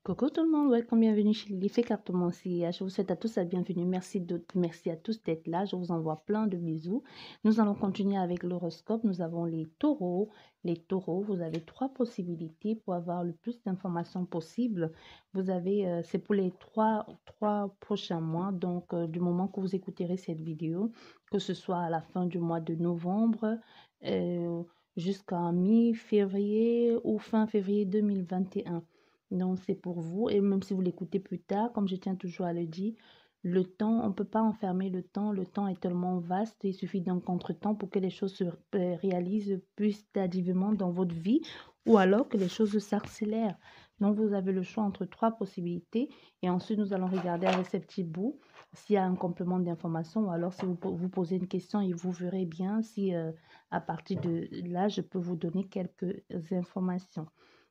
Coucou tout le monde, welcome, bienvenue chez l'effet cartomancie. Je vous souhaite à tous la bienvenue. Merci à tous d'être là. Je vous envoie plein de bisous. Nous allons continuer avec l'horoscope. Nous avons les taureaux. Les taureaux, vous avez trois possibilités pour avoir le plus d'informations possible. Vous avez, c'est pour les trois prochains mois. Donc, du moment que vous écouterez cette vidéo, que ce soit à la fin du mois de novembre, euh, jusqu'à mi-février ou fin février 2021. Donc, c'est pour vous. Et même si vous l'écoutez plus tard, comme je tiens toujours à le dire, le temps, on ne peut pas enfermer le temps. Le temps est tellement vaste. Il suffit d'un contretemps pour que les choses se réalisent plus tardivement dans votre vie ou alors que les choses s'accélèrent. Donc, vous avez le choix entre trois possibilités. Et ensuite, nous allons regarder avec ces petits bouts s'il y a un complément d'information ou alors si vous posez une question et vous verrez bien si à partir de là, je peux vous donner quelques informations.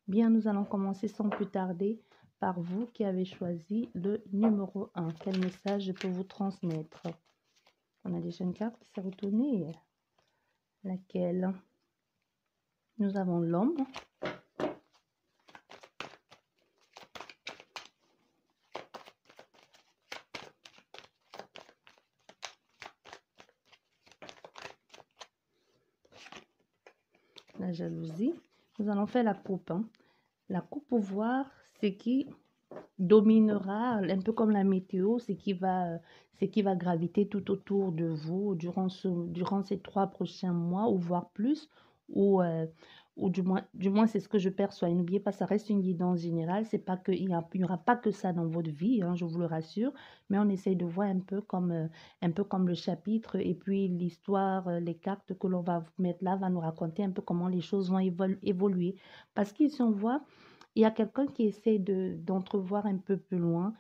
Bien, nous allons commencer sans plus tarder par vous qui avez choisi le numéro 1. Quel message je peux vous transmettre? On a déjà une carte qui s'est retournée. Laquelle? Nous avons l'homme. La jalousie. Nous allons faire la coupe. La coupe pour voir ce qui dominera, un peu comme la météo, ce qui va graviter tout autour de vous durant ces 3 prochains mois, ou voire plus, ou, ou du moins c'est ce que je perçois. Et n'oubliez pas, ça reste une guidance générale. C'est pas que, il n'y aura pas que ça dans votre vie, je vous le rassure, mais on essaye de voir un peu comme le chapitre, et puis l'histoire, les cartes que l'on va mettre là va nous raconter un peu comment les choses vont évoluer. Parce qu'ici, on voit il y a quelqu'un qui essaie d'entrevoir un peu plus loin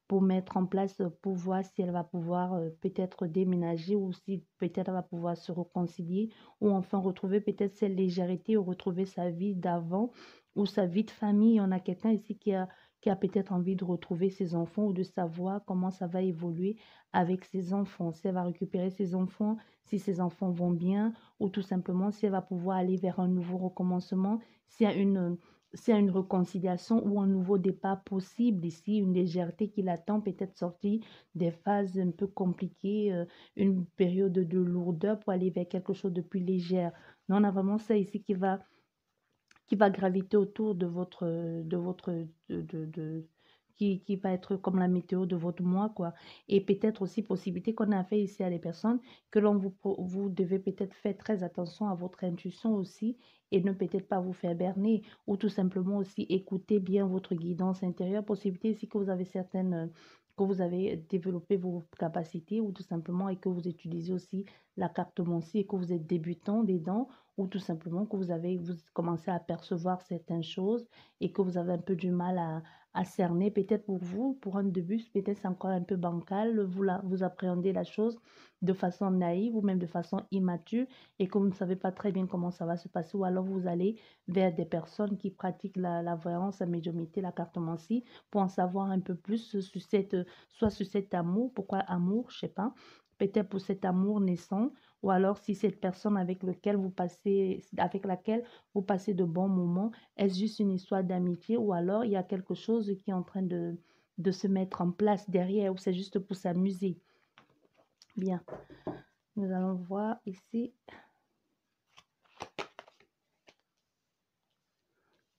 pour mettre en place, pour voir si elle va pouvoir peut-être déménager ou si peut-être elle va pouvoir se réconcilier ou enfin retrouver peut-être cette légèreté ou retrouver sa vie d'avant ou sa vie de famille. On a quelqu'un ici qui a peut-être envie de retrouver ses enfants ou de savoir comment ça va évoluer avec ses enfants. Si elle va récupérer ses enfants, si ses enfants vont bien ou tout simplement si elle va pouvoir aller vers un nouveau recommencement, s'il y a une réconciliation ou un nouveau départ possible ici, une légèreté qui l'attend, peut-être sortie des phases un peu compliquées, une période de lourdeur pour aller vers quelque chose de plus légère. Non, on a vraiment ça ici qui va graviter autour de votre, qui va être comme la météo de votre mois, quoi. Et peut-être aussi possibilité qu'on a fait ici à des personnes que vous devez peut-être faire très attention à votre intuition aussi et ne peut-être pas vous faire berner ou tout simplement aussi écouter bien votre guidance intérieure. Possibilité ici que vous avez que vous avez développé vos capacités ou tout simplement et que vous utilisez aussi la cartomancie et que vous êtes débutant dedans ou tout simplement que vous commencez à percevoir certaines choses et que vous avez un peu du mal à cerner. Peut-être pour vous, pour un début, peut-être c'est encore un peu bancal, vous appréhendez la chose de façon naïve ou même de façon immature et que vous ne savez pas très bien comment ça va se passer ou alors vous allez vers des personnes qui pratiquent la voyance, la médiumnité, la cartomancie pour en savoir un peu plus soit sur cet amour, pourquoi amour, je sais pas, peut-être pour cet amour naissant ou alors si cette personne avec laquelle vous passez de bons moments, est-ce juste une histoire d'amitié ou alors il y a quelque chose qui est en train de se mettre en place derrière ou c'est juste pour s'amuser. Bien, nous allons voir ici.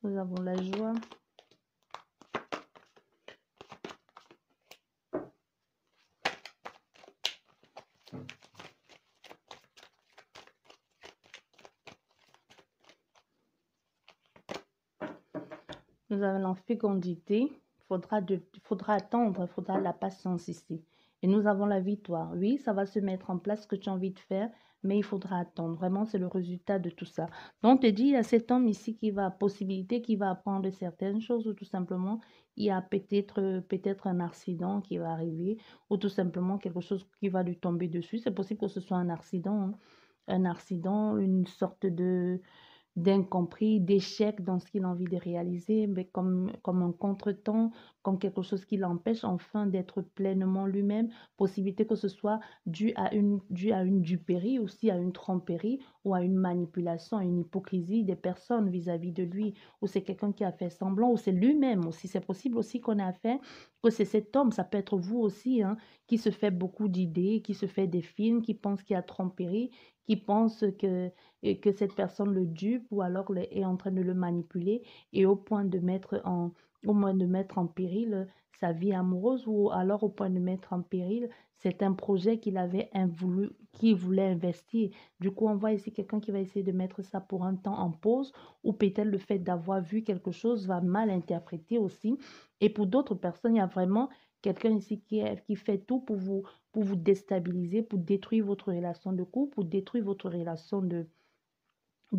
Nous avons la joie. Nous avons la fécondité. Faudra attendre, il faudra la patience ici. Et nous avons la victoire. Oui, ça va se mettre en place ce que tu as envie de faire, mais il faudra attendre. Vraiment, c'est le résultat de tout ça. Donc, on te dit, il y a cet homme ici qui va apprendre certaines choses, ou tout simplement, il y a peut-être un accident qui va arriver, ou tout simplement quelque chose qui va lui tomber dessus. C'est possible que ce soit un accident, une sorte d'incompris, d'échec dans ce qu'il a envie de réaliser, mais comme un contretemps, comme quelque chose qui l'empêche enfin d'être pleinement lui-même. Possibilité que ce soit dû à une duperie, aussi à une tromperie ou à une manipulation, à une hypocrisie des personnes vis-à-vis de lui, ou c'est quelqu'un qui a fait semblant, ou c'est lui-même aussi. C'est possible aussi qu'on a fait que c'est cet homme, ça peut être vous aussi, hein, qui se fait beaucoup d'idées, qui se fait des films, qui pense qu'il y a tromperie, qui pense que cette personne le dupe ou alors est en train de le manipuler et au point de mettre en péril sa vie amoureuse ou alors au point de mettre en péril certains projets qu'il voulait investir. Du coup, on voit ici quelqu'un qui va essayer de mettre ça pour un temps en pause ou peut-être le fait d'avoir vu quelque chose va mal interpréter aussi. Et pour d'autres personnes, il y a vraiment quelqu'un ici qui fait tout pour vous déstabiliser, pour détruire votre relation de couple, pour détruire votre relation de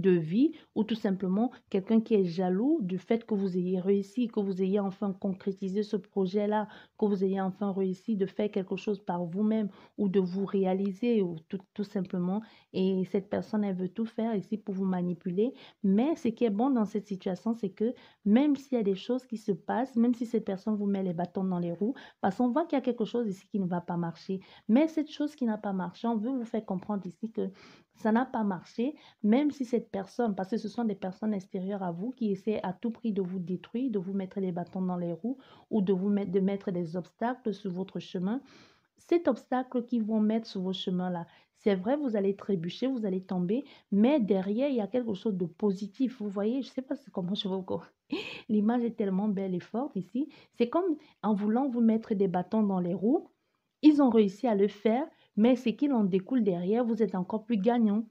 vie ou tout simplement quelqu'un qui est jaloux du fait que vous ayez réussi, que vous ayez enfin concrétisé ce projet-là, que vous ayez enfin réussi de faire quelque chose par vous-même ou de vous réaliser ou tout simplement. Et cette personne, elle veut tout faire ici pour vous manipuler. Mais ce qui est bon dans cette situation, c'est que même s'il y a des choses qui se passent, même si cette personne vous met les bâtons dans les roues, parce qu'on voit qu'il y a quelque chose ici qui ne va pas marcher. Mais cette chose qui n'a pas marché, on veut vous faire comprendre ici que ça n'a pas marché même si cette personne, parce que ce sont des personnes extérieures à vous qui essaient à tout prix de vous détruire, de vous mettre les bâtons dans les roues ou de mettre des obstacles sur votre chemin, cet obstacle qu'ils vont mettre sur vos chemins-là, c'est vrai, vous allez trébucher, vous allez tomber, mais derrière, il y a quelque chose de positif. Vous voyez, je ne sais pas comment je vous... L'image est tellement belle et forte ici. C'est comme en voulant vous mettre des bâtons dans les roues, ils ont réussi à le faire, mais ce qu'il en découle derrière, vous êtes encore plus gagnant.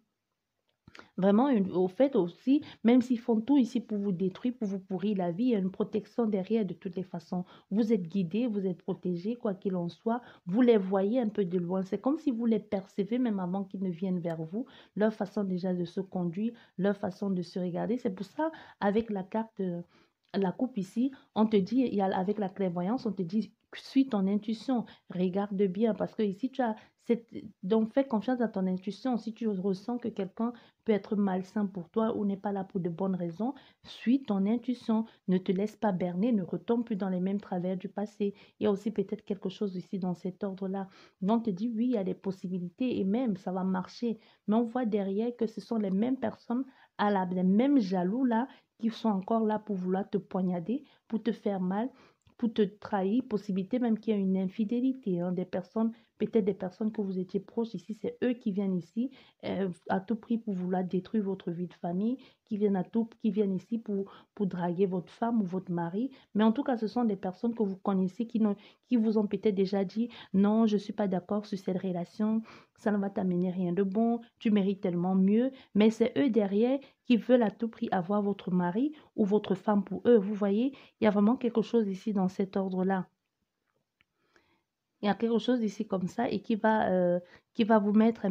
Vraiment, au fait aussi, même s'ils font tout ici pour vous détruire, pour vous pourrir la vie, il y a une protection derrière de toutes les façons. Vous êtes guidé, vous êtes protégé, quoi qu'il en soit. Vous les voyez un peu de loin. C'est comme si vous les percevez même avant qu'ils ne viennent vers vous. Leur façon déjà de se conduire, leur façon de se regarder. C'est pour ça, avec la carte, la coupe ici, on te dit, avec la clairvoyance, on te dit, suis ton intuition, regarde bien, parce que ici, donc fais confiance à ton intuition. Si tu ressens que quelqu'un peut être malsain pour toi ou n'est pas là pour de bonnes raisons, suis ton intuition. Ne te laisse pas berner, ne retombe plus dans les mêmes travers du passé. Il y a aussi peut-être quelque chose ici dans cet ordre-là. Donc, on te dit, oui, il y a des possibilités et même ça va marcher. Mais on voit derrière que ce sont les mêmes personnes, les mêmes jaloux là, qui sont encore là pour vouloir te poignarder, pour te faire mal, pour te trahir, possibilité même qu'il y ait une infidélité, hein, des personnes, peut-être des personnes que vous étiez proches ici, c'est eux qui viennent ici à tout prix pour vouloir détruire votre vie de famille, qui viennent ici pour draguer votre femme ou votre mari. Mais en tout cas, ce sont des personnes que vous connaissez qui vous ont peut-être déjà dit, non, je ne suis pas d'accord sur cette relation, ça ne va t'amener rien de bon, tu mérites tellement mieux. Mais c'est eux derrière qui veulent à tout prix avoir votre mari ou votre femme pour eux. Vous voyez, il y a vraiment quelque chose ici dans cet ordre-là. Il y a quelque chose ici comme ça et qui va vous mettre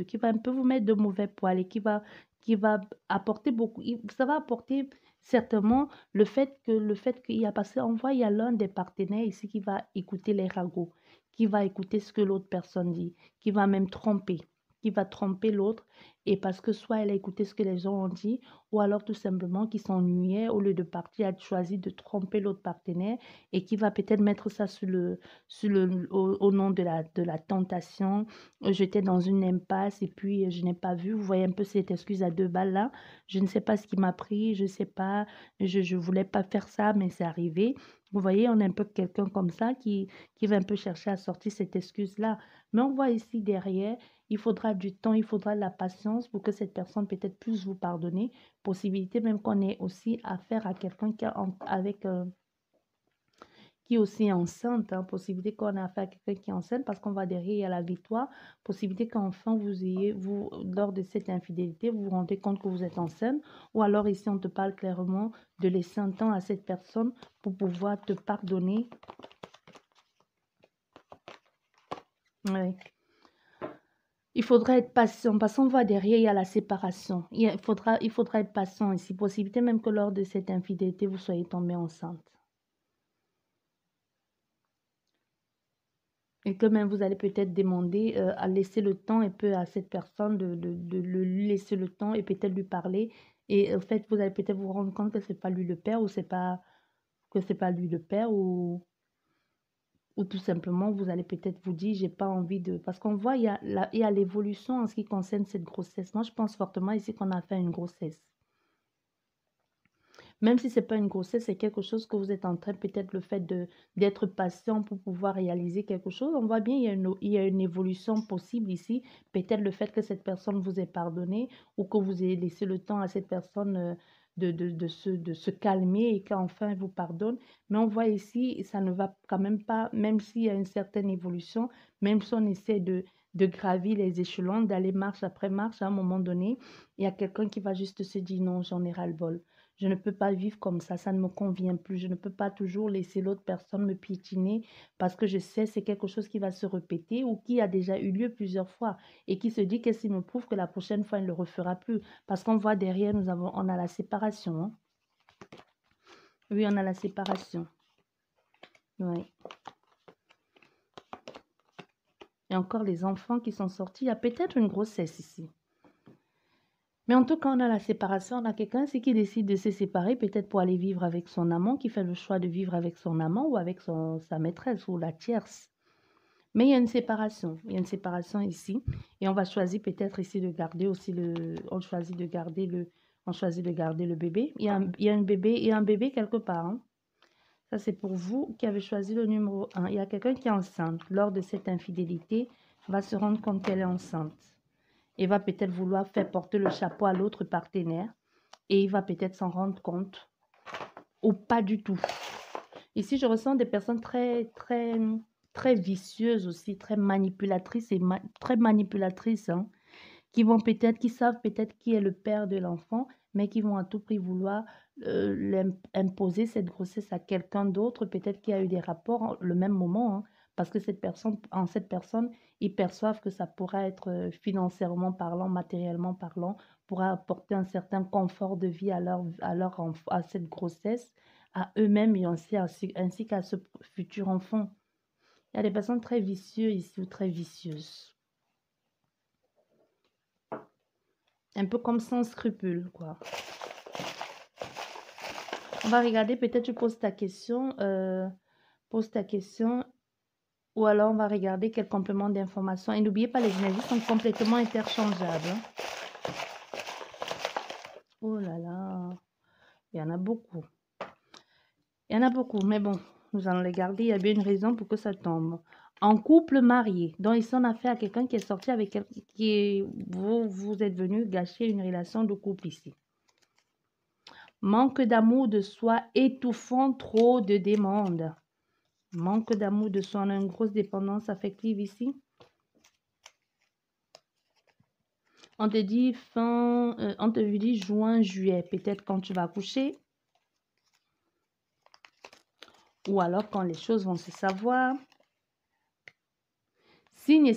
qui va un peu vous mettre de mauvais poil et qui va apporter beaucoup. Ça va apporter certainement le fait qu'il y a passé, on voit, il y a l'un des partenaires ici qui va écouter les ragots, qui va écouter ce que l'autre personne dit, qui va même tromper, qui va tromper l'autre et parce que soit elle a écouté ce que les gens ont dit ou alors tout simplement qui s'ennuyait au lieu de partir, a choisi de tromper l'autre partenaire et qui va peut-être mettre ça au nom de la tentation. J'étais dans une impasse et puis je n'ai pas vu. Vous voyez un peu cette excuse à deux balles là. Je ne sais pas ce qui m'a pris, je ne sais pas. Je ne voulais pas faire ça, mais c'est arrivé. Vous voyez, on a un peu quelqu'un comme ça qui va un peu chercher à sortir cette excuse-là. Mais on voit ici derrière, il faudra du temps, il faudra de la patience pour que cette personne peut-être puisse vous pardonner. Possibilité même qu'on ait aussi affaire à quelqu'un avec qui est aussi enceinte, hein, possibilité qu'on a affaire à quelqu'un qui est enceinte parce qu'on va derrière à la victoire, possibilité qu'enfin vous, lors de cette infidélité, vous vous rendez compte que vous êtes enceinte, ou alors ici on te parle clairement de laisser un temps à cette personne pour pouvoir te pardonner. Ouais. Il faudra être patient parce qu'on voit derrière, il y a la séparation. Il faudra être patient ici. Possibilité même que lors de cette infidélité, vous soyez tombé enceinte. Et que même vous allez peut-être demander à laisser le temps un peu à cette personne de lui laisser le temps et peut-être lui parler Et en fait, vous allez peut-être vous rendre compte que c'est pas lui le père ou c'est pas lui le père ou tout simplement vous allez peut-être vous dire j'ai pas envie de parce qu'on voit il y a l'évolution en ce qui concerne cette grossesse. Moi, je pense fortement ici qu'on a fait une grossesse. Même si c'est pas une grossesse, c'est quelque chose que vous êtes en train, peut-être le fait d'être patient pour pouvoir réaliser quelque chose. On voit bien, il y a une évolution possible ici. Peut-être le fait que cette personne vous ait pardonné ou que vous ayez laissé le temps à cette personne de se calmer et qu'enfin elle vous pardonne. Mais on voit ici, ça ne va quand même pas, même s'il y a une certaine évolution, même si on essaie de gravir les échelons, d'aller marche après marche, à un moment donné, il y a quelqu'un qui va juste se dire non, j'en ai ras-le-bol. Je ne peux pas vivre comme ça ne me convient plus. Je ne peux pas toujours laisser l'autre personne me piétiner parce que je sais c'est quelque chose qui va se répéter ou qui a déjà eu lieu plusieurs fois et qui se dit qu'est-ce qu'il me prouve que la prochaine fois, il ne le refera plus. Parce qu'on voit derrière, on a la séparation. Hein. Oui, on a la séparation. Oui. Et encore les enfants qui sont sortis. Il y a peut-être une grossesse ici. Mais en tout cas, on a la séparation, on a quelqu'un qui décide de se séparer, peut-être pour aller vivre avec son amant, qui fait le choix de vivre avec son amant ou avec sa maîtresse ou la tierce. Mais il y a une séparation ici. Et on va choisir peut-être ici de garder aussi on choisit de garder le bébé. Il y a un bébé quelque part. Hein. Ça, c'est pour vous qui avez choisi le numéro 1. Il y a quelqu'un qui est enceinte. Lors de cette infidélité, va se rendre compte qu'elle est enceinte. Et va peut-être vouloir faire porter le chapeau à l'autre partenaire et il va peut-être s'en rendre compte ou pas du tout. Ici, je ressens des personnes très vicieuses aussi, très manipulatrices très manipulatrices, hein, qui savent peut-être qui est le père de l'enfant, mais qui vont à tout prix vouloir imposer cette grossesse à quelqu'un d'autre, peut-être qui a eu des rapports le même moment, hein, parce que cette personne, ils perçoivent que ça pourra être financièrement parlant, matériellement parlant, pourra apporter un certain confort de vie à cette grossesse, à eux-mêmes et ainsi qu'à ce futur enfant. Il y a des personnes très vicieuses ici ou très vicieuses. Un peu comme sans scrupule, quoi. On va regarder, peut-être tu poses ta question, ou alors on va regarder quel complément d'information. Et n'oubliez pas, les énergies sont complètement interchangeables. Hein. Oh là là, il y en a beaucoup. Il y en a beaucoup, mais bon, nous allons les garder. Il y a bien une raison pour que ça tombe. En couple marié, donc ici on a affaire à quelqu'un qui est sorti avec quelqu'un vous êtes venu gâcher une relation de couple ici. Manque d'amour de soi, étouffant trop de demandes. Manque d'amour de soi, on a une grosse dépendance affective ici. On te dit on te dit juin, juillet, peut-être quand tu vas coucher. Ou alors quand les choses vont se savoir. Signe et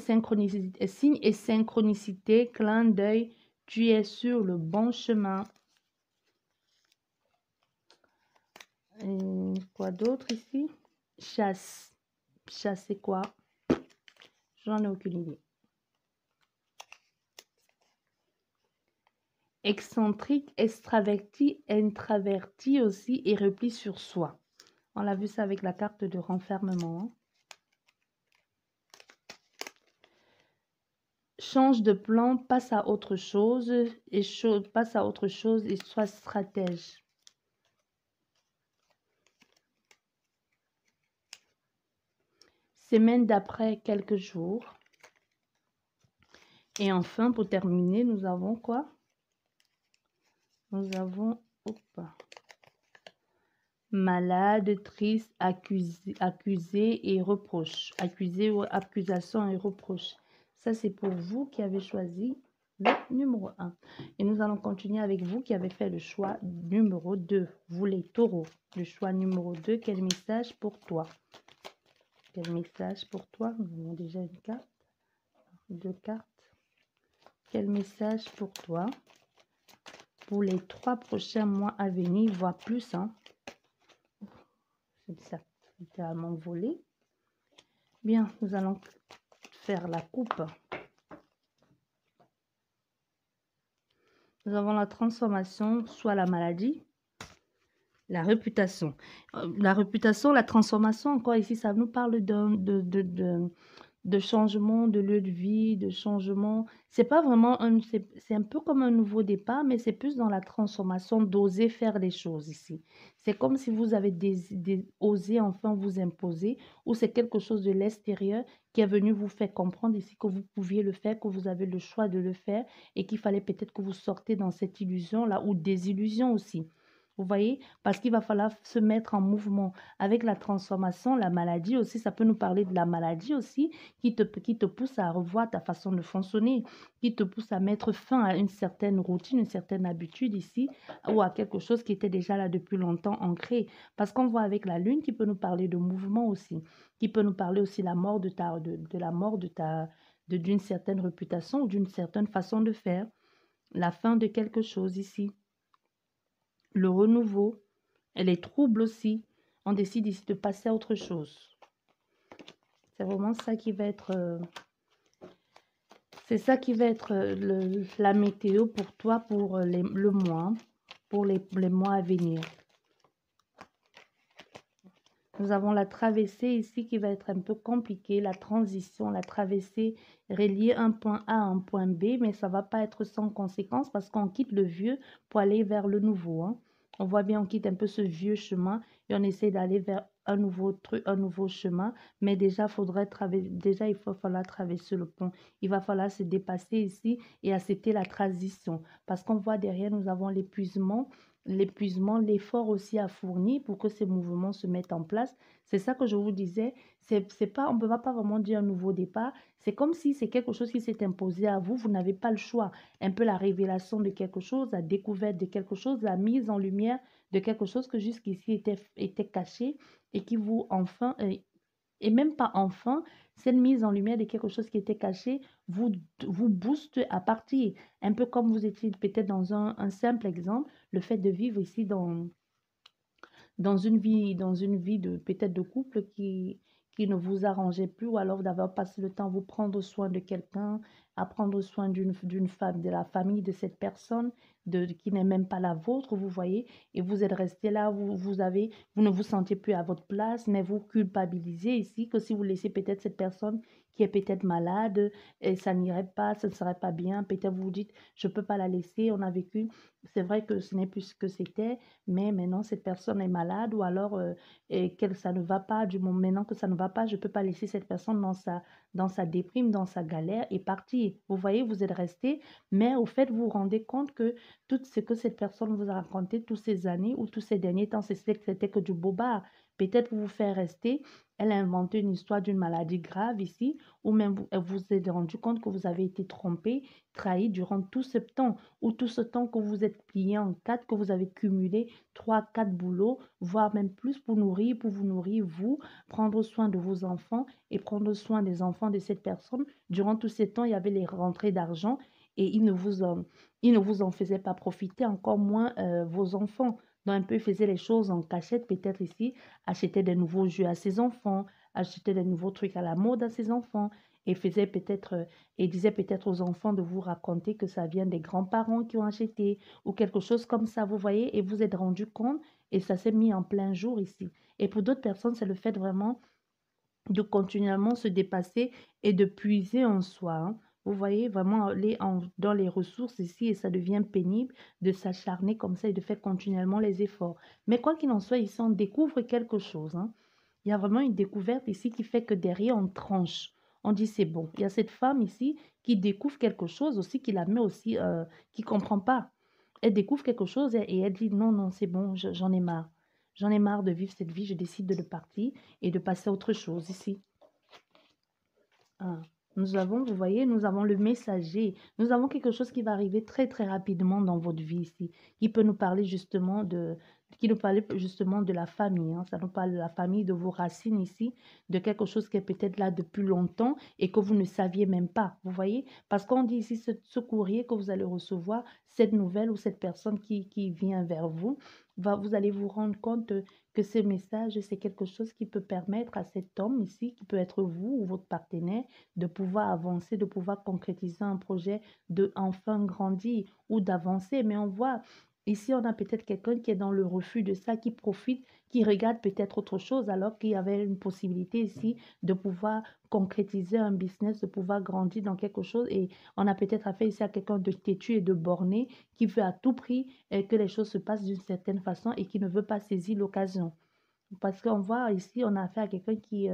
synchronicité, clin d'œil, tu es sur le bon chemin. Et quoi d'autre ici? Chasse. Chasse, c'est quoi? J'en ai aucune idée. Excentrique, extraverti, intraverti aussi et repli sur soi. On l'a vu ça avec la carte de renfermement. Hein. Change de plan, passe à autre chose et sois stratège. Semaine d'après, quelques jours. Et enfin, pour terminer, nous avons quoi? Nous avons malade, triste, accusé et reproche. Accusé ou accusation et reproche. Ça, c'est pour vous qui avez choisi le numéro 1. Et nous allons continuer avec vous qui avez fait le choix numéro 2. Vous les taureaux. Le choix numéro 2, quel message pour toi? Quel message pour toi? Nous avons déjà une carte. 2 cartes. Quel message pour toi? Pour les 3 prochains mois à venir, voire plus. Hein. C'est ça, littéralement volé. Bien, nous allons faire la coupe. Nous avons la transformation, soit la maladie, la réputation. La réputation, la transformation, encore ici, ça nous parle de changement de lieu de vie, de changement. C'est pas vraiment c'est un peu comme un nouveau départ, mais c'est plus dans la transformation d'oser faire les choses ici. C'est comme si vous avez osé enfin vous imposer, ou c'est quelque chose de l'extérieur qui est venu vous faire comprendre ici que vous pouviez le faire, que vous avez le choix de le faire et qu'il fallait peut-être que vous sortez dans cette illusion-là ou désillusion aussi. Vous voyez? Parce qu'il va falloir se mettre en mouvement avec la transformation, la maladie aussi, ça peut nous parler de la maladie aussi, qui te pousse à revoir ta façon de fonctionner, qui te pousse à mettre fin à une certaine routine, une certaine habitude ici, ou à quelque chose qui était déjà là depuis longtemps ancré. Parce qu'on voit avec la lune qui peut nous parler de mouvement aussi, qui peut nous parler aussi la mort de la mort d'une certaine réputation ou d'une certaine façon de faire, la fin de quelque chose ici, le renouveau, et les troubles aussi. On décide ici de passer à autre chose. C'est vraiment ça qui va être... c'est ça qui va être la météo pour toi pour le mois, pour les mois à venir. Nous avons la traversée ici qui va être un peu compliquée, la transition, la traversée, relier un point A à un point B, mais ça ne va pas être sans conséquence parce qu'on quitte le vieux pour aller vers le nouveau. Hein. On voit bien, on quitte un peu ce vieux chemin et on essaie d'aller vers un nouveau truc, un nouveau chemin, mais déjà, il va falloir traverser le pont. Il va falloir se dépasser ici et accepter la transition parce qu'on voit derrière, nous avons l'épuisement, l'effort aussi à fournir pour que ces mouvements se mettent en place. C'est ça que je vous disais. C'est pas, on ne peut pas vraiment dire un nouveau départ. C'est comme si c'est quelque chose qui s'est imposé à vous. Vous n'avez pas le choix. Un peu la révélation de quelque chose, la découverte de quelque chose, la mise en lumière de quelque chose que jusqu'ici était caché et qui vous enfin et même pas enfin, cette mise en lumière de quelque chose qui était caché vous booste à partir. Un peu comme vous étiez peut-être dans un simple exemple, le fait de vivre ici dans une vie de peut-être de couple qui ne vous arrangeait plus, ou alors d'avoir passé le temps à vous prendre soin de quelqu'un, à prendre soin d'une femme, de la famille de cette personne, qui n'est même pas la vôtre, vous voyez, et vous êtes resté là, vous ne vous sentez plus à votre place, mais vous culpabilisez ici que si vous laissez peut-être cette personne qui est peut-être malade, et ça n'irait pas, ça ne serait pas bien, peut-être vous vous dites, je ne peux pas la laisser, on a vécu, c'est vrai que ce n'est plus ce que c'était, mais maintenant cette personne est malade ou alors ça ne va pas, du moment maintenant que ça ne va pas, je ne peux pas laisser cette personne dans sa déprime, dans sa galère et partir. Vous voyez, vous êtes resté, mais au fait, vous vous rendez compte que tout ce que cette personne vous a raconté toutes ces années ou tous ces derniers temps, c'était que du bobard. Peut-être pour vous faire rester, elle a inventé une histoire d'une maladie grave ici, ou même vous vous êtes rendu compte que vous avez été trompé, trahi durant tout ce temps, ou tout ce temps que vous êtes plié en quatre, que vous avez cumulé 3, 4 boulots, voire même plus pour vous nourrir, vous, prendre soin de vos enfants et prendre soin des enfants de cette personne. Durant tous ces temps, il y avait les rentrées d'argent et il ne vous en faisait pas profiter, encore moins vos enfants. Donc, un peu, il faisait les choses en cachette, peut-être ici, acheter des nouveaux jeux à ses enfants, acheter des nouveaux trucs à la mode à ses enfants, et faisait peut-être, et disait peut-être aux enfants de vous raconter que ça vient des grands-parents qui ont acheté, ou quelque chose comme ça, vous voyez, et vous êtes rendu compte, et ça s'est mis en plein jour ici. Et pour d'autres personnes, c'est le fait vraiment de continuellement se dépasser et de puiser en soi. Hein. Vous voyez, vraiment aller dans les ressources ici et ça devient pénible de s'acharner comme ça et de faire continuellement les efforts. Mais quoi qu'il en soit, ici, on découvre quelque chose. Hein. Il y a vraiment une découverte ici qui fait que derrière, on tranche. On dit c'est bon. Il y a cette femme ici qui découvre quelque chose aussi, qui la met aussi, qui ne comprend pas. Elle découvre quelque chose et elle dit non, non, c'est bon, j'en ai marre. J'en ai marre de vivre cette vie, je décide de le partir et de passer à autre chose ici. Ah. Nous avons, vous voyez, nous avons le messager. Nous avons quelque chose qui va arriver très, très rapidement dans votre vie ici. Qui peut nous parler justement qui nous parlait justement de la famille. Hein. Ça nous parle de la famille, de vos racines ici, de quelque chose qui est peut-être là depuis longtemps et que vous ne saviez même pas. Vous voyez? Parce qu'on dit ici, ce courrier que vous allez recevoir, cette nouvelle ou cette personne qui vient vers vous, vous allez vous rendre compte que ce message, c'est quelque chose qui peut permettre à cet homme ici, qui peut être vous ou votre partenaire, de pouvoir avancer, de pouvoir concrétiser un projet, de enfin grandir ou d'avancer. Mais on voit ici, on a peut-être quelqu'un qui est dans le refus de ça, qui profite, qui regarde peut-être autre chose, alors qu'il y avait une possibilité ici de pouvoir concrétiser un business, de pouvoir grandir dans quelque chose. Et on a peut-être affaire ici à quelqu'un de têtu et de borné qui veut à tout prix que les choses se passent d'une certaine façon et qui ne veut pas saisir l'occasion. Parce qu'on voit ici, on a affaire à quelqu'un qui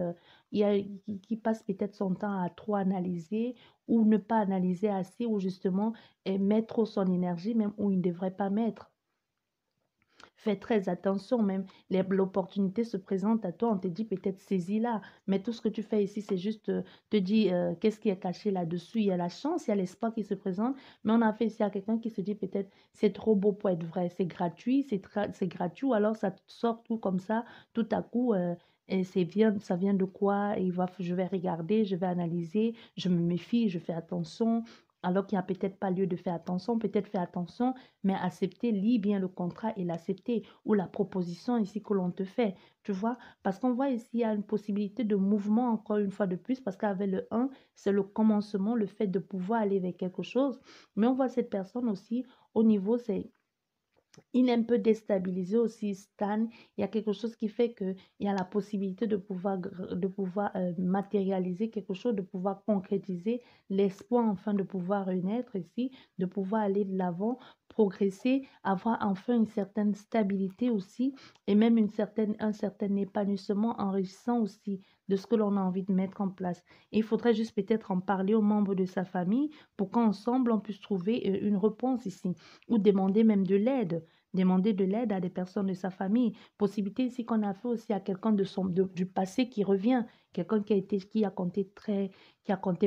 passe peut-être son temps à trop analyser ou ne pas analyser assez ou justement mettre trop son énergie même où il ne devrait pas mettre. Fais très attention, même l'opportunité se présente à toi, on te dit peut-être saisis-la, mais tout ce que tu fais ici, c'est juste te dire qu'est-ce qui est caché là-dessus. Il y a la chance, il y a l'espoir qui se présente, mais on a fait ici à quelqu'un qui se dit peut-être c'est trop beau pour être vrai, c'est gratuit, c'est gratuit, ou alors ça te sort tout comme ça, tout à coup. Et ça vient de quoi? Je vais regarder, je vais analyser, je me méfie, je fais attention. Alors qu'il n'y a peut-être pas lieu de faire attention, peut-être faire attention, mais accepter, lis bien le contrat et l'accepter, ou la proposition ici que l'on te fait, tu vois, parce qu'on voit ici, il y a une possibilité de mouvement encore une fois de plus, parce qu'avec le 1, c'est le commencement, le fait de pouvoir aller vers quelque chose, mais on voit cette personne aussi, au niveau, il est un peu déstabilisé aussi, Stan. Il y a quelque chose qui fait qu'il y a la possibilité de pouvoir matérialiser quelque chose, de pouvoir concrétiser l'espoir enfin de pouvoir renaître ici, de pouvoir aller de l'avant, progresser, avoir enfin une certaine stabilité aussi et même un certain épanouissement enrichissant aussi de ce que l'on a envie de mettre en place. Et il faudrait juste peut-être en parler aux membres de sa famille pour qu'ensemble on puisse trouver une réponse ici ou demander même de l'aide. Demander de l'aide à des personnes de sa famille. Possibilité ici qu'on a fait aussi à quelqu'un du passé qui revient, quelqu'un qui a compté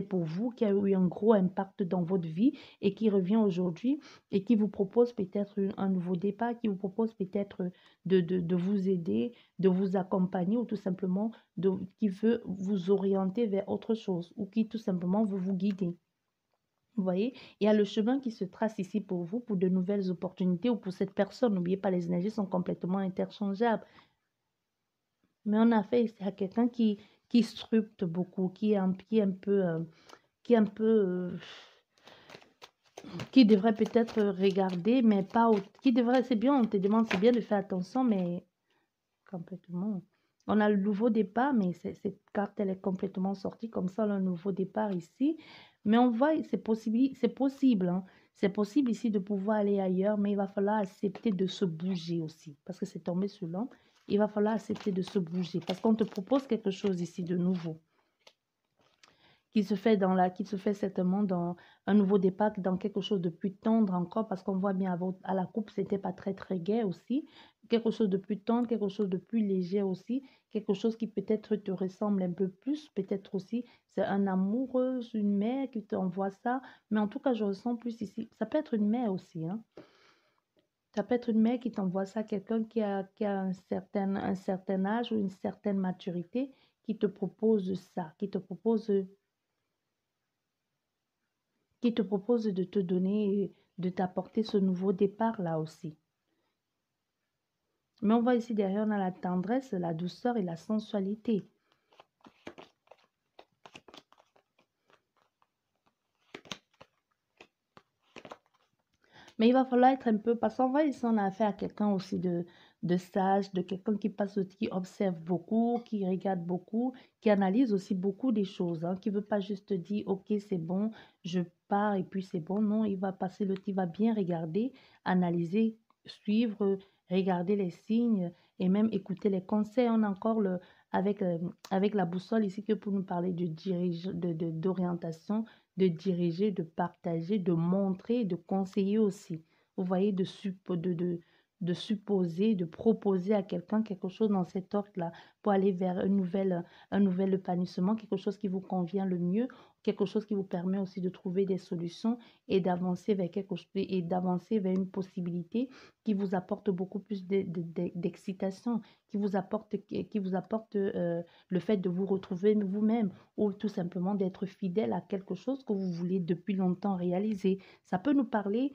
pour vous, qui a eu un gros impact dans votre vie et qui revient aujourd'hui et qui vous propose peut-être un nouveau départ, qui vous propose peut-être de vous aider, de vous accompagner ou tout simplement qui veut vous orienter vers autre chose ou qui tout simplement veut vous guider. Vous voyez, il y a le chemin qui se trace ici pour vous, pour de nouvelles opportunités ou pour cette personne. N'oubliez pas, les énergies sont complètement interchangeables. Mais on a fait ici à quelqu'un qui sculpte beaucoup, qui est un peu, qui devrait peut-être regarder, mais pas, qui devrait, c'est bien, on te demande, c'est bien de faire attention, mais complètement. On a le nouveau départ, mais cette carte, elle est complètement sortie. Comme ça, le nouveau départ ici. Mais on voit, c'est possible. Hein. C'est possible ici de pouvoir aller ailleurs, mais il va falloir accepter de se bouger aussi. Parce que c'est tombé sur l'an. Il va falloir accepter de se bouger. Parce qu'on te propose quelque chose ici de nouveau qui se fait certainement dans un nouveau départ, dans quelque chose de plus tendre encore, parce qu'on voit bien à la coupe, c'était pas très très gai aussi, quelque chose de plus tendre, quelque chose de plus léger aussi, quelque chose qui peut-être te ressemble un peu plus, peut-être aussi, c'est un amoureux, une mère qui t'envoie ça, mais en tout cas, je ressens plus ici, ça peut être une mère aussi, hein. Ça peut être une mère qui t'envoie ça, quelqu'un qui a un certain âge ou une certaine maturité, qui te propose ça, qui te propose de te donner, de t'apporter ce nouveau départ-là aussi. Mais on voit ici derrière, on a la tendresse, la douceur et la sensualité. Mais il va falloir être un peu, parce qu'on voit ici, on a affaire à quelqu'un aussi de sage, de quelqu'un qui passe aussi, qui observe beaucoup, qui regarde beaucoup, qui analyse aussi beaucoup des choses, hein, qui ne veut pas juste dire, ok, c'est bon, je pars et puis c'est bon. Non, il va passer le temps, il va bien regarder, analyser, suivre, regarder les signes et même écouter les conseils. On a encore avec la boussole ici que pour nous parler d'orientation, de diriger, de partager, de montrer, de conseiller aussi. Vous voyez, de supposer, de proposer à quelqu'un quelque chose dans cet ordre-là pour aller vers un nouvel épanouissement, quelque chose qui vous convient le mieux, quelque chose qui vous permet aussi de trouver des solutions et d'avancer vers quelque chose et d'avancer vers une possibilité qui vous apporte beaucoup plus d'excitation, qui vous apporte le fait de vous retrouver vous-même ou tout simplement d'être fidèle à quelque chose que vous voulez depuis longtemps réaliser. Ça peut nous parler.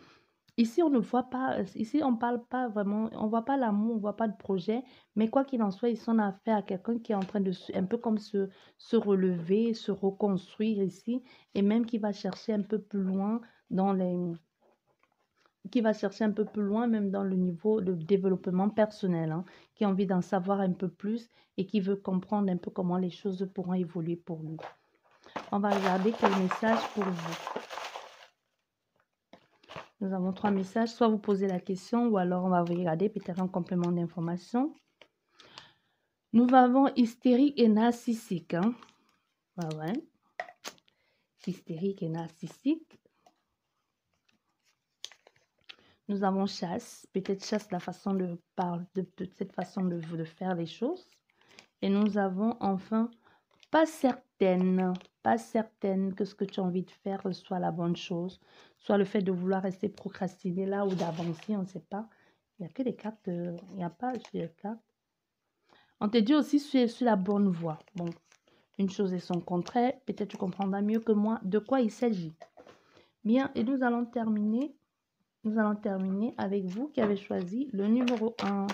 Ici, on ne voit pas, ici, on parle pas vraiment, on voit pas l'amour, on voit pas de projet, mais quoi qu'il en soit, ici, on a affaire à quelqu'un qui est en train de, un peu comme se relever, se reconstruire ici, et même qui va chercher un peu plus loin dans les, qui va chercher un peu plus loin, même dans le niveau de développement personnel, hein, qui a envie d'en savoir un peu plus et qui veut comprendre un peu comment les choses pourront évoluer pour lui. On va regarder quel message pour vous. Nous avons 3 messages. Soit vous posez la question ou alors on va regarder peut-être un complément d'information. Nous avons hystérique et narcissique. Hein? Ouais. Hystérique et narcissique. Nous avons chasse. Peut-être chasse la façon de cette façon de faire les choses. Et nous avons enfin pas certaine que ce que tu as envie de faire soit la bonne chose, soit le fait de vouloir rester procrastiner là ou d'avancer, on ne sait pas. Il n'y a que des cartes, il n'y a pas de cartes. On te dit aussi sur la bonne voie. Bon, une chose et son contraire, peut-être tu comprendras mieux que moi de quoi il s'agit. Bien, et nous allons terminer avec vous qui avez choisi le numéro 1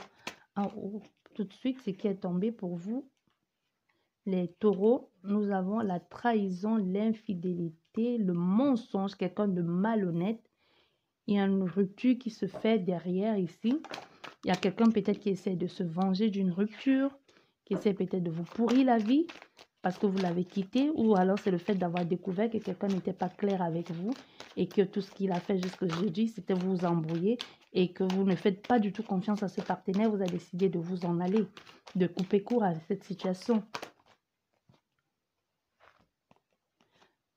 en haut. Tout de suite, ce qui est tombé pour vous. Les taureaux, nous avons la trahison, l'infidélité, le mensonge, quelqu'un de malhonnête. Il y a une rupture qui se fait derrière ici. Il y a quelqu'un peut-être qui essaie de se venger d'une rupture, qui essaie peut-être de vous pourrir la vie parce que vous l'avez quitté, ou alors c'est le fait d'avoir découvert que quelqu'un n'était pas clair avec vous et que tout ce qu'il a fait jusqu'au jeudi, c'était vous embrouiller et que vous ne faites pas du tout confiance à ce partenaire. Vous avez décidé de vous en aller, de couper court à cette situation.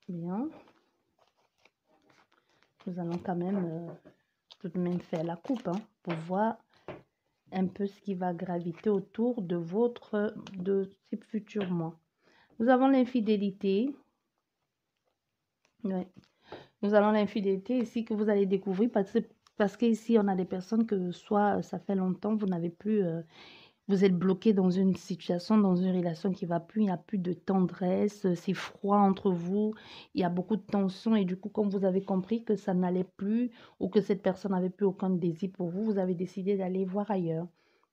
Bien. Nous allons quand même tout de même faire la coupe hein, pour voir un peu ce qui va graviter autour de ces futurs mois. Nous avons l'infidélité. Ouais. Nous avons l'infidélité ici que vous allez découvrir parce qu'ici, on a des personnes que soit ça fait longtemps, vous n'avez plus... vous êtes bloqué dans une situation, dans une relation qui ne va plus, il n'y a plus de tendresse, c'est froid entre vous, il y a beaucoup de tension et du coup, comme vous avez compris que ça n'allait plus ou que cette personne n'avait plus aucun désir pour vous, vous avez décidé d'aller voir ailleurs.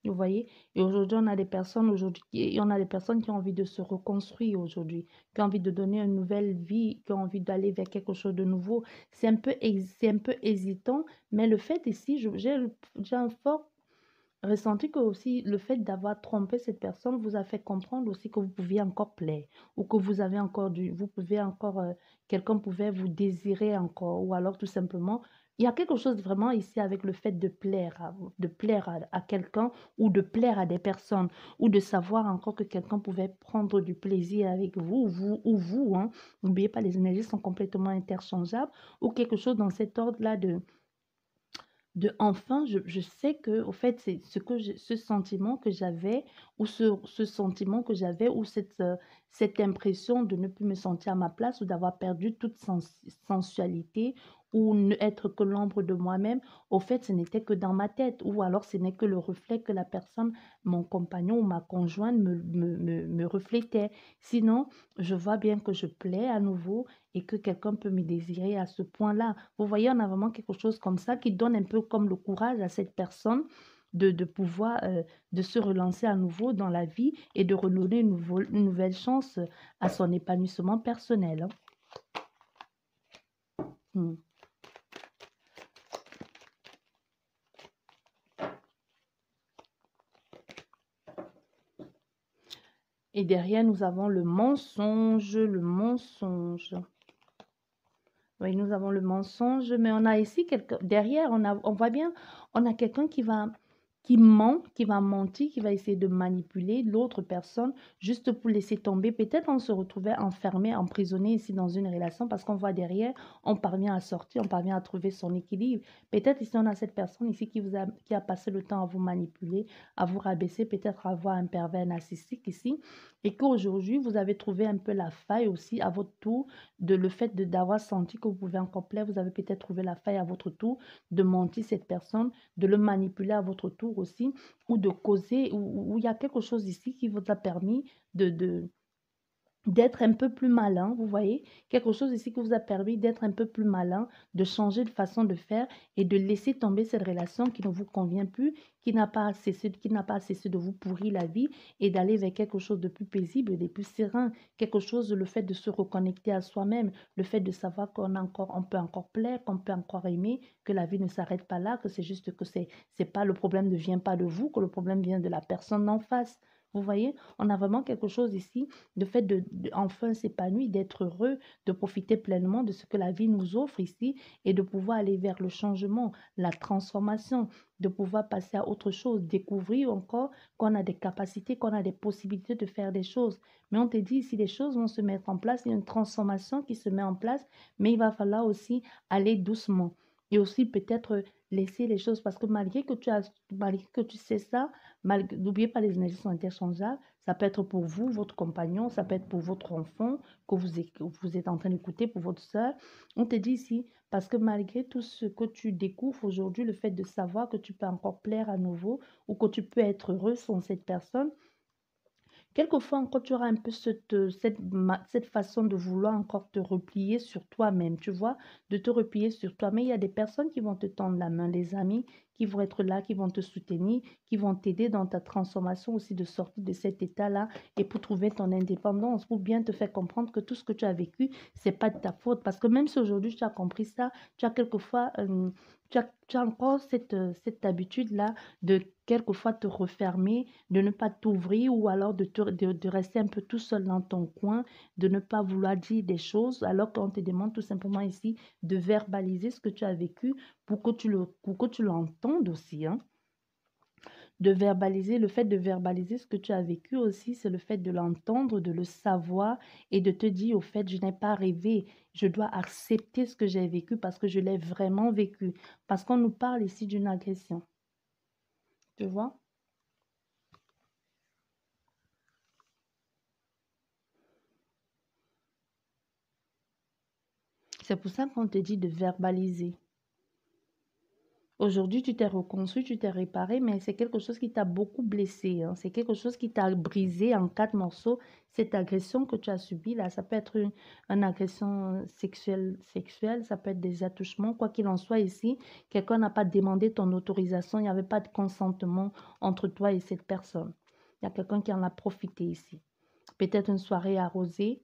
Vous voyez? Et aujourd'hui, on a des personnes qui ont envie de se reconstruire aujourd'hui, qui ont envie de donner une nouvelle vie, qui ont envie d'aller vers quelque chose de nouveau. C'est un peu hésitant, mais le fait ici, j'ai un fort ressenti que aussi le fait d'avoir trompé cette personne vous a fait comprendre aussi que vous pouviez encore plaire ou que vous avez encore quelqu'un pouvait vous désirer encore ou alors tout simplement, il y a quelque chose vraiment ici avec le fait de plaire à quelqu'un ou de plaire à des personnes ou de savoir encore que quelqu'un pouvait prendre du plaisir avec vous, hein. N'oubliez pas, les énergies sont complètement interchangeables ou quelque chose dans cet ordre-là enfin, je sais que, au fait, c'est ce sentiment que j'avais, ou ce sentiment que j'avais, ou cette impression de ne plus me sentir à ma place, ou d'avoir perdu toute sensualité, ou ne être que l'ombre de moi-même. Au fait, ce n'était que dans ma tête, ou alors ce n'est que le reflet que la personne, mon compagnon ou ma conjointe me reflétait. Sinon, je vois bien que je plais à nouveau et que quelqu'un peut me désirer à ce point-là. Vous voyez, on a vraiment quelque chose comme ça qui donne un peu comme le courage à cette personne de pouvoir de se relancer à nouveau dans la vie et de redonner une nouvelle chance à son épanouissement personnel. Hmm. Et derrière, nous avons le mensonge, Oui, nous avons le mensonge, mais on a ici derrière, on voit bien, on a quelqu'un qui qui ment, qui va mentir, qui va essayer de manipuler l'autre personne juste pour laisser tomber. Peut-être on se retrouvait enfermé, emprisonné ici dans une relation parce qu'on voit derrière, on parvient à sortir, on parvient à trouver son équilibre. Peut-être ici on a cette personne ici qui a passé le temps à vous manipuler, à vous rabaisser, peut-être à avoir un pervers narcissique ici et qu'aujourd'hui vous avez trouvé un peu la faille aussi à votre tour de le fait d'avoir senti que vous pouvez encore plaire, vous avez peut-être trouvé la faille à votre tour de mentir cette personne, de le manipuler à votre tour aussi, ou de causer, ou il y a quelque chose ici qui vous a permis d'être un peu plus malin, vous voyez, quelque chose ici qui vous a permis d'être un peu plus malin, de changer de façon de faire et de laisser tomber cette relation qui ne vous convient plus, qui n'a pas cessé de vous pourrir la vie et d'aller vers quelque chose de plus paisible, de plus serein, quelque chose, le fait de se reconnecter à soi-même, le fait de savoir on peut encore plaire, qu'on peut encore aimer, que la vie ne s'arrête pas là, que c'est juste que c'est pas, le problème ne vient pas de vous, que le problème vient de la personne en face. Vous voyez, on a vraiment quelque chose ici le fait de enfin s'épanouir, d'être heureux, de profiter pleinement de ce que la vie nous offre ici et de pouvoir aller vers le changement, la transformation, de pouvoir passer à autre chose, découvrir encore qu'on a des capacités, qu'on a des possibilités de faire des choses. Mais on te dit, si les choses vont se mettre en place, il y a une transformation qui se met en place, mais il va falloir aussi aller doucement. Et aussi peut-être laisser les choses, parce que malgré que tu sais ça, n'oubliez pas, les énergies sont interchangeables. Ça peut être pour vous, votre compagnon, ça peut être pour votre enfant que vous êtes en train d'écouter, pour votre soeur. On te dit ici, parce que malgré tout ce que tu découvres aujourd'hui, le fait de savoir que tu peux encore plaire à nouveau ou que tu peux être heureux sans cette personne, quelquefois encore, tu auras un peu cette façon de vouloir encore te replier sur toi-même, tu vois, de te replier sur toi. Mais il y a des personnes qui vont te tendre la main, des amis qui vont être là, qui vont te soutenir, qui vont t'aider dans ta transformation aussi de sortir de cet état-là et pour trouver ton indépendance, pour bien te faire comprendre que tout ce que tu as vécu, c'est pas de ta faute. Parce que même si aujourd'hui tu as compris ça, tu as quelquefois, tu as encore cette habitude-là de quelquefois te refermer, de ne pas t'ouvrir ou alors de rester un peu tout seul dans ton coin, de ne pas vouloir dire des choses alors qu'on te demande tout simplement ici de verbaliser ce que tu as vécu pour que tu l'entendes aussi, hein. De verbaliser, le fait de verbaliser ce que tu as vécu aussi, c'est le fait de l'entendre, de le savoir et de te dire, au fait, je n'ai pas rêvé, je dois accepter ce que j'ai vécu parce que je l'ai vraiment vécu. Parce qu'on nous parle ici d'une agression, tu vois? C'est pour ça qu'on te dit de verbaliser. Aujourd'hui, tu t'es reconstruit, tu t'es réparé, mais c'est quelque chose qui t'a beaucoup blessé, hein. C'est quelque chose qui t'a brisé en 4 morceaux. Cette agression que tu as subie là, ça peut être une agression sexuelle, ça peut être des attouchements. Quoi qu'il en soit ici, quelqu'un n'a pas demandé ton autorisation, il n'y avait pas de consentement entre toi et cette personne. Il y a quelqu'un qui en a profité ici. Peut-être une soirée arrosée,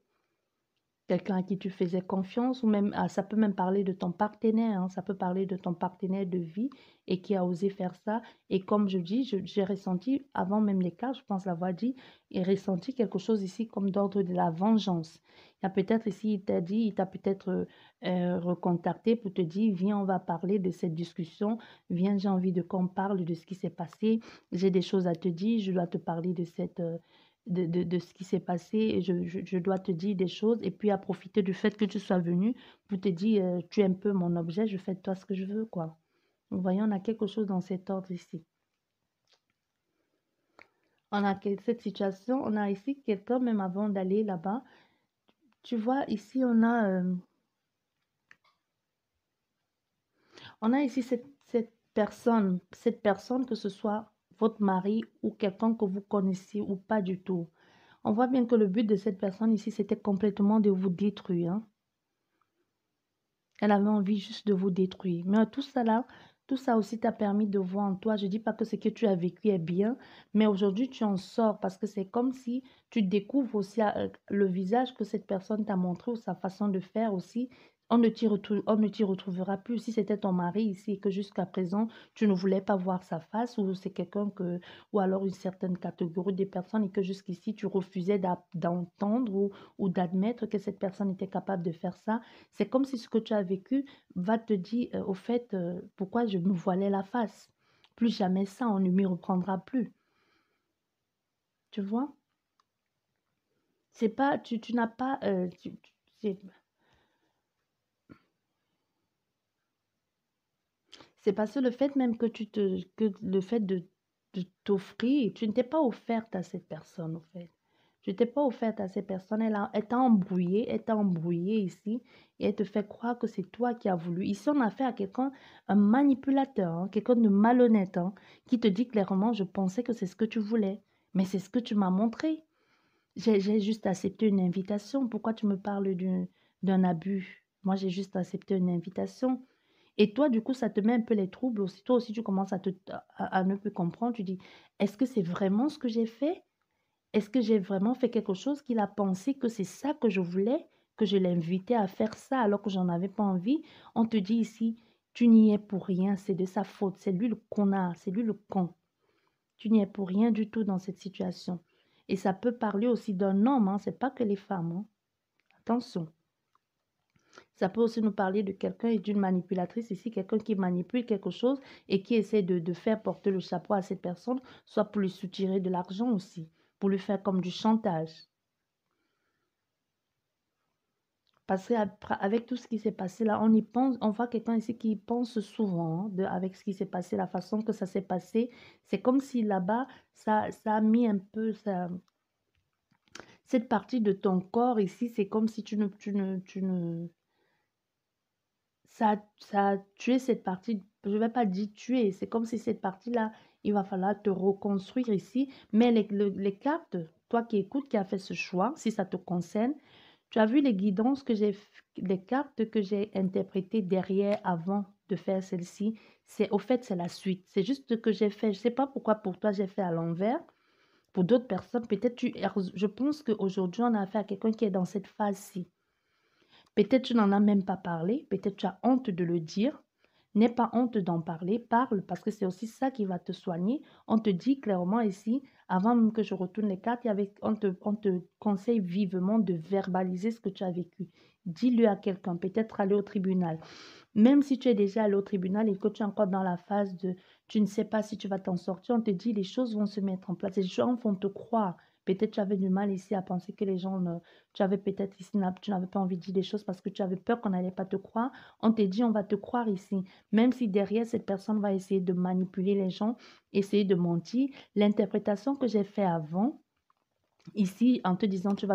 quelqu'un à qui tu faisais confiance, ou même, ça peut même parler de ton partenaire, hein, ça peut parler de ton partenaire de vie et qui a osé faire ça. Et comme je dis, j'ai ressenti, avant même les cas, je pense l'avoir dit, et ressenti quelque chose ici comme d'ordre de la vengeance. Il y a peut-être ici, il t'a peut-être recontacté pour te dire, viens, on va parler de cette discussion, viens, j'ai envie de qu'on parle de ce qui s'est passé, j'ai des choses à te dire, je dois te parler de cette de ce qui s'est passé et je dois te dire des choses et puis à profiter du fait que tu sois venu pour te dire tu es un peu mon objet, je fais de toi ce que je veux, quoi. Vous voyez, on a quelque chose dans cet ordre ici. On a cette situation, on a ici quelqu'un, même avant d'aller là-bas, tu vois, ici on a ici cette personne, que ce soit votre mari ou quelqu'un que vous connaissiez ou pas du tout. On voit bien que le but de cette personne ici, c'était complètement de vous détruire, hein. Elle avait envie juste de vous détruire. Mais tout ça là, tout ça aussi t'a permis de voir en toi. Je ne dis pas que ce que tu as vécu est bien, mais aujourd'hui tu en sors parce que c'est comme si tu découvres aussi le visage que cette personne t'a montré ou sa façon de faire aussi. On ne t'y retrouvera plus. Si c'était ton mari ici et que jusqu'à présent tu ne voulais pas voir sa face ou c'est quelqu'un que, ou alors une certaine catégorie de personnes et que jusqu'ici tu refusais d'entendre ou d'admettre que cette personne était capable de faire ça, c'est comme si ce que tu as vécu va te dire, au fait, pourquoi je me voilais la face. Plus jamais ça, on ne m'y reprendra plus. Tu vois? C'est pas, tu n'as pas, c'est parce que le fait même que le fait de t'offrir, tu ne t'es pas offerte à cette personne, au fait. Tu t'es pas offerte à cette personne, elle t'a embrouillé ici, et elle te fait croire que c'est toi qui as voulu. Ici, on a affaire à quelqu'un, un manipulateur, hein, quelqu'un de malhonnête, hein, qui te dit clairement, je pensais que c'est ce que tu voulais, mais c'est ce que tu m'as montré. J'ai juste accepté une invitation. Pourquoi tu me parles d'un abus? Moi, j'ai juste accepté une invitation. Et toi, du coup, ça te met un peu les troubles aussi. Toi aussi, tu commences à ne plus comprendre. Tu dis, est-ce que c'est vraiment ce que j'ai fait? Est-ce que j'ai vraiment fait quelque chose qu'il a pensé que c'est ça que je voulais, que je l'ai invité à faire ça alors que j'en avais pas envie? On te dit ici, tu n'y es pour rien, c'est de sa faute, c'est lui le connard, c'est lui le con. Tu n'y es pour rien du tout dans cette situation. Et ça peut parler aussi d'un homme, hein, c'est pas que les femmes, hein. Attention. Ça peut aussi nous parler de quelqu'un et d'une manipulatrice ici, quelqu'un qui manipule quelque chose et qui essaie de faire porter le chapeau à cette personne, soit pour lui soutirer de l'argent aussi, pour lui faire comme du chantage. Parce qu'avec tout ce qui s'est passé là, on y pense, on voit quelqu'un ici qui pense souvent, hein, avec ce qui s'est passé, la façon que ça s'est passé. C'est comme si là-bas, ça a mis un peu cette partie de ton corps ici, c'est comme si ça a tué cette partie, je ne vais pas dire tuer, c'est comme si cette partie-là, il va falloir te reconstruire ici. Mais les cartes, toi qui écoutes, qui as fait ce choix, si ça te concerne, tu as vu les guidances les cartes que j'ai interprétées derrière avant de faire celle-ci. Au fait, c'est la suite. C'est juste ce que j'ai fait. Je ne sais pas pourquoi pour toi j'ai fait à l'envers. Pour d'autres personnes, peut-être je pense qu'aujourd'hui, on a affaire à quelqu'un qui est dans cette phase-ci. Peut-être tu n'en as même pas parlé, peut-être tu as honte de le dire. N'aie pas honte d'en parler, parle, parce que c'est aussi ça qui va te soigner. On te dit clairement ici, avant même que je retourne les cartes, on te conseille vivement de verbaliser ce que tu as vécu. Dis-le à quelqu'un, peut-être aller au tribunal. Même si tu es déjà allé au tribunal et que tu es encore dans la phase de tu ne sais pas si tu vas t'en sortir, on te dit les choses vont se mettre en place. Les gens vont te croire. Peut-être tu avais du mal ici à penser que les gens ne... Tu avais peut-être ici, tu n'avais pas envie de dire des choses parce que tu avais peur qu'on n'allait pas te croire. On te dit on va te croire ici. Même si derrière cette personne va essayer de manipuler les gens, essayer de mentir. L'interprétation que j'ai fait avant, ici, en te disant, tu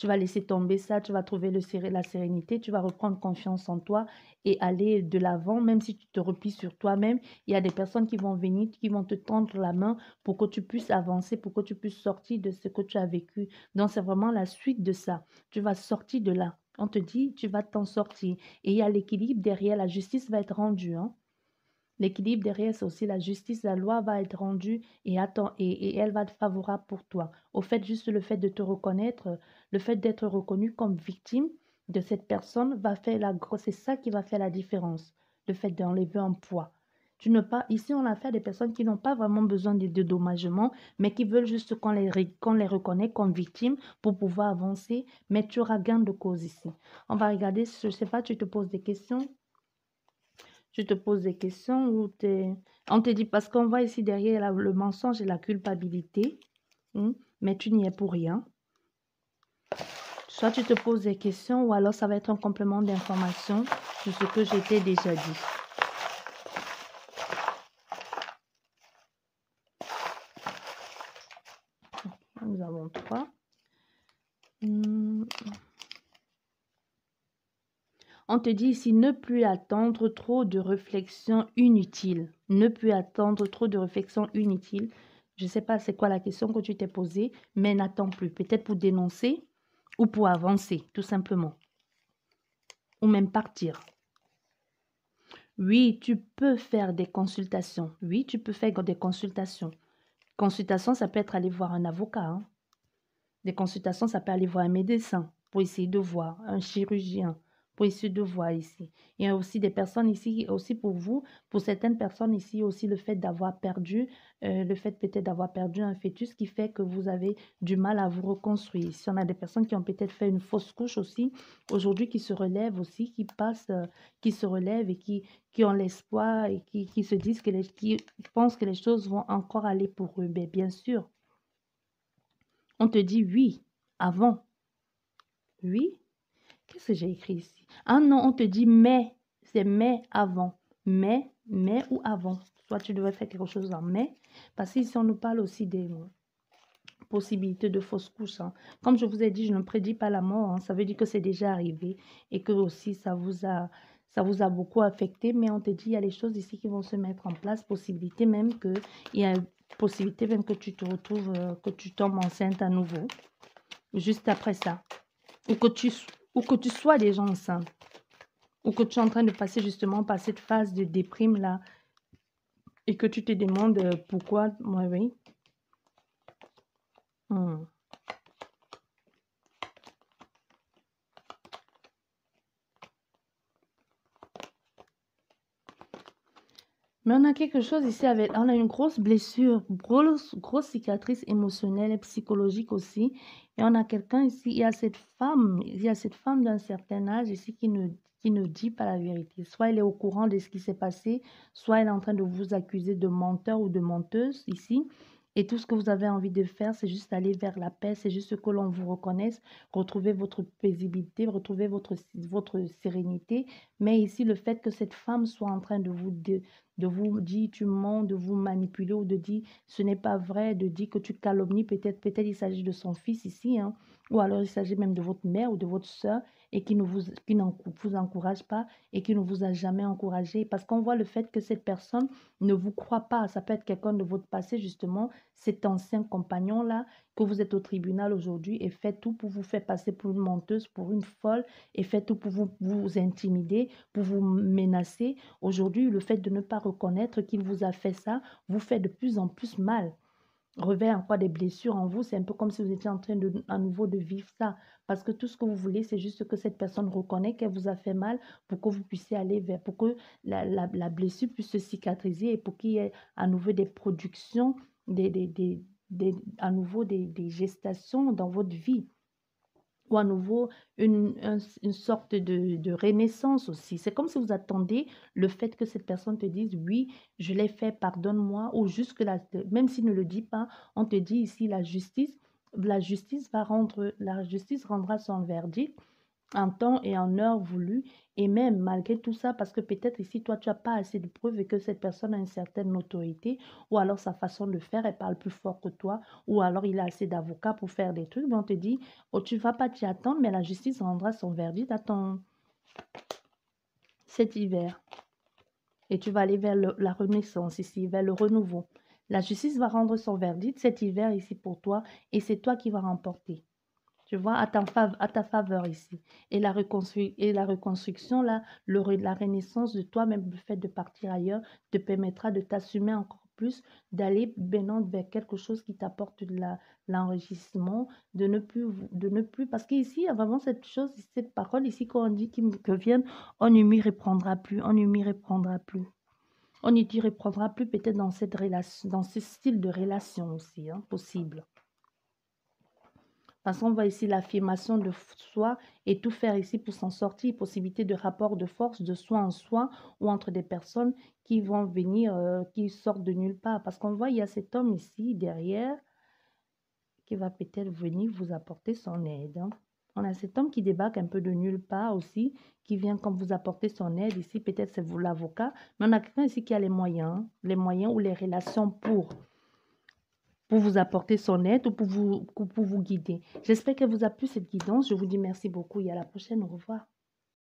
vas laisser tomber ça, tu vas trouver la sérénité, tu vas reprendre confiance en toi et aller de l'avant, même si tu te replies sur toi-même. Il y a des personnes qui vont venir, qui vont te tendre la main pour que tu puisses avancer, pour que tu puisses sortir de ce que tu as vécu. Donc, c'est vraiment la suite de ça. Tu vas sortir de là. On te dit, tu vas t'en sortir. Et il y a l'équilibre derrière, la justice va être rendue, hein. L'équilibre derrière, c'est aussi la justice, la loi va être rendue et elle va être favorable pour toi. Au fait, juste le fait de te reconnaître, le fait d'être reconnu comme victime de cette personne va faire c'est ça qui va faire la différence. Le fait d'enlever un poids. Ici, on a affaire à des personnes qui n'ont pas vraiment besoin de dédommagement, mais qui veulent juste qu'on les reconnaisse comme victimes pour pouvoir avancer. Mais tu auras gain de cause ici. On va regarder, je ne sais pas, tu te poses des questions. Tu te poses des questions ou on te dit, parce qu'on voit ici derrière le mensonge et la culpabilité, mais tu n'y es pour rien. Soit tu te poses des questions ou alors ça va être un complément d'information sur ce que je t'ai déjà dit. Nous avons 3. On te dit ici, ne plus attendre trop de réflexions inutiles. Ne plus attendre trop de réflexions inutiles. Je ne sais pas c'est quoi la question que tu t'es posée, mais n'attends plus. Peut-être pour dénoncer ou pour avancer, tout simplement. Ou même partir. Oui, tu peux faire des consultations. Oui, tu peux faire des consultations. Consultation, ça peut être aller voir un avocat, hein. Des consultations, ça peut aller voir un médecin pour essayer de voir, un chirurgien, pour essayer de voir ici. Il y a aussi des personnes ici, aussi pour vous, pour certaines personnes ici, aussi le fait d'avoir perdu, le fait peut-être d'avoir perdu un fœtus qui fait que vous avez du mal à vous reconstruire. Ici, on a des personnes qui ont peut-être fait une fausse couche aussi, aujourd'hui qui se relèvent aussi, qui passent, qui se relèvent et qui ont l'espoir et qui se disent qui pensent que les choses vont encore aller pour eux. Mais bien sûr, on te dit oui, avant. Oui. Qu'est-ce que j'ai écrit ici? Ah non, on te dit mais. C'est mais avant. Mais ou avant. Soit tu devrais faire quelque chose en mais. Parce qu'ici, on nous parle aussi des possibilités de fausses couches. Hein. Comme je vous ai dit, je ne prédis pas la mort. Hein. Ça veut dire que c'est déjà arrivé et que aussi ça vous a beaucoup affecté. Mais on te dit, il y a des choses ici qui vont se mettre en place. Possibilité même que, il y a possibilité même que tu te retrouves, que tu tombes enceinte à nouveau. Juste après ça. Ou que tu sois déjà enceinte. Ou que tu es en train de passer justement par cette phase de déprime là. Et que tu te demandes pourquoi. Oui, oui. Mais on a quelque chose ici avec, on a une grosse blessure, grosse cicatrice émotionnelle et psychologique aussi. Et on a quelqu'un ici, il y a cette femme d'un certain âge ici qui ne dit pas la vérité. Soit elle est au courant de ce qui s'est passé, soit elle est en train de vous accuser de menteur ou de menteuse ici. Et tout ce que vous avez envie de faire, c'est juste aller vers la paix, c'est juste que l'on vous reconnaisse, retrouver votre paisibilité, retrouver votre sérénité. Mais ici, le fait que cette femme soit en train de vous dire tu mens, de vous manipuler ou de dire ce n'est pas vrai, de dire que tu calomnies, peut-être il s'agit de son fils ici, hein, ou alors il s'agit même de votre mère ou de votre soeur et qui n'en vous encourage pas et qui ne vous a jamais encouragé. Parce qu'on voit le fait que cette personne ne vous croit pas. Ça peut être quelqu'un de votre passé, justement, cet ancien compagnon-là, que vous êtes au tribunal aujourd'hui et fait tout pour vous faire passer pour une menteuse, pour une folle, et fait tout pour vous intimider, pour vous menacer. Aujourd'hui, le fait de ne pas reconnaître qu'il vous a fait ça vous fait de plus en plus mal. Revêt encore des blessures en vous, c'est un peu comme si vous étiez en train à nouveau de vivre ça. Parce que tout ce que vous voulez, c'est juste que cette personne reconnaît qu'elle vous a fait mal pour que vous puissiez aller vers, pour que la blessure puisse se cicatriser et pour qu'il y ait à nouveau des productions, à nouveau des gestations dans votre vie. Ou à nouveau une sorte de renaissance aussi. C'est comme si vous attendez le fait que cette personne te dise oui, je l'ai fait, pardonne-moi, ou jusque là, même s'il ne le dit pas, on te dit ici la justice rendra son verdict en temps et en heure voulu, et même malgré tout ça, parce que peut-être ici, toi, tu n'as pas assez de preuves et que cette personne a une certaine autorité, ou alors sa façon de faire, elle parle plus fort que toi, ou alors il a assez d'avocats pour faire des trucs, mais on te dit, oh, tu ne vas pas t'y attendre, mais la justice rendra son verdict cet hiver. Et tu vas aller vers la renaissance ici, vers le renouveau. La justice va rendre son verdict cet hiver ici pour toi, et c'est toi qui vas remporter. Tu vois, à ta faveur ici. Et la reconstruction, là, la renaissance de toi-même, le fait de partir ailleurs, te permettra de t'assumer encore plus, d'aller maintenant vers quelque chose qui t'apporte de l'enrichissement, de ne plus, parce qu'ici, il y a vraiment cette parole ici qu'on dit que vienne, on ne m'y reprendra plus, on ne m'y reprendra plus. On n'y reprendra plus peut-être dans cette relation, dans ce style de relation aussi, hein, possible. Parce qu'on voit ici l'affirmation de soi et tout faire ici pour s'en sortir, possibilité de rapport de force de soi en soi ou entre des personnes qui vont venir, qui sortent de nulle part. Parce qu'on voit, il y a cet homme ici derrière qui va peut-être venir vous apporter son aide. Hein. On a cet homme qui débarque un peu de nulle part aussi, qui vient comme vous apporter son aide. Ici, peut-être c'est vous l'avocat, mais on a quelqu'un ici qui a les moyens ou les relations pour vous apporter son aide ou pour vous guider. J'espère qu'elle vous a plu cette guidance. Je vous dis merci beaucoup et à la prochaine. Au revoir.